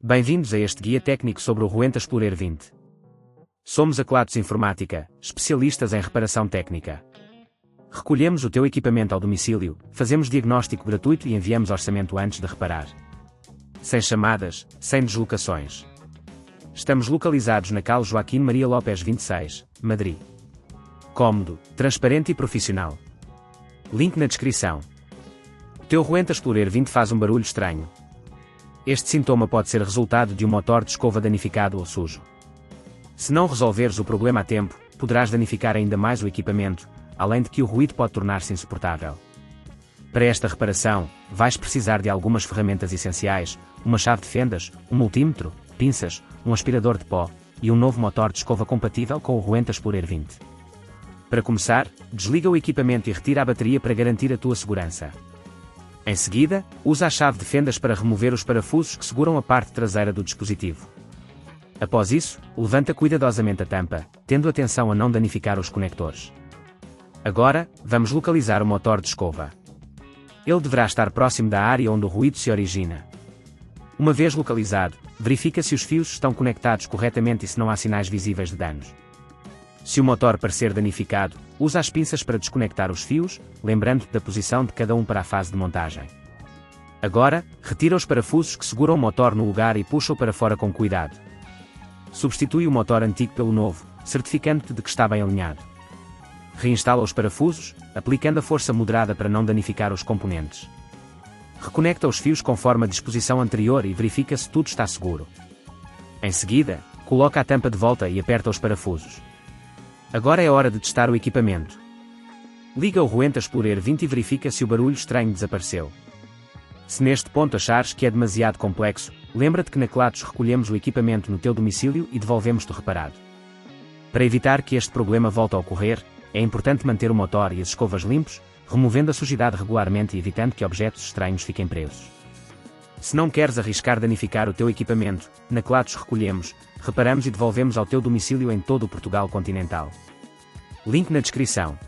Bem-vindos a este guia técnico sobre o Rowenta Xplorer 20. Somos a Kelatos Informática, especialistas em reparação técnica. Recolhemos o teu equipamento ao domicílio, fazemos diagnóstico gratuito e enviamos orçamento antes de reparar. Sem chamadas, sem deslocações. Estamos localizados na Cal Joaquim Maria Lopes 26, Madrid. Cómodo, transparente e profissional. Link na descrição. O teu Rowenta Xplorer 20 faz um barulho estranho. Este sintoma pode ser resultado de um motor de escova danificado ou sujo. Se não resolveres o problema a tempo, poderás danificar ainda mais o equipamento, além de que o ruído pode tornar-se insuportável. Para esta reparação, vais precisar de algumas ferramentas essenciais, uma chave de fendas, um multímetro, pinças, um aspirador de pó e um novo motor de escova compatível com o Rowenta Xplorer 20. Para começar, desliga o equipamento e retira a bateria para garantir a tua segurança. Em seguida, usa a chave de fendas para remover os parafusos que seguram a parte traseira do dispositivo. Após isso, levanta cuidadosamente a tampa, tendo atenção a não danificar os conectores. Agora, vamos localizar o motor de escova. Ele deverá estar próximo da área onde o ruído se origina. Uma vez localizado, verifica se os fios estão conectados corretamente e se não há sinais visíveis de danos. Se o motor parecer danificado, usa as pinças para desconectar os fios, lembrando-te da posição de cada um para a fase de montagem. Agora, retira os parafusos que seguram o motor no lugar e puxa-o para fora com cuidado. Substitui o motor antigo pelo novo, certificando-te de que está bem alinhado. Reinstala os parafusos, aplicando a força moderada para não danificar os componentes. Reconecta os fios conforme a disposição anterior e verifica se tudo está seguro. Em seguida, coloca a tampa de volta e aperta os parafusos. Agora é hora de testar o equipamento. Liga o Rowenta Xplorer 20 e verifica se o barulho estranho desapareceu. Se neste ponto achares que é demasiado complexo, lembra-te que na Kelatos recolhemos o equipamento no teu domicílio e devolvemos-te reparado. Para evitar que este problema volte a ocorrer, é importante manter o motor e as escovas limpos, removendo a sujidade regularmente e evitando que objetos estranhos fiquem presos. Se não queres arriscar danificar o teu equipamento, na Kelatos recolhemos, reparamos e devolvemos ao teu domicílio em todo o Portugal continental. Link na descrição.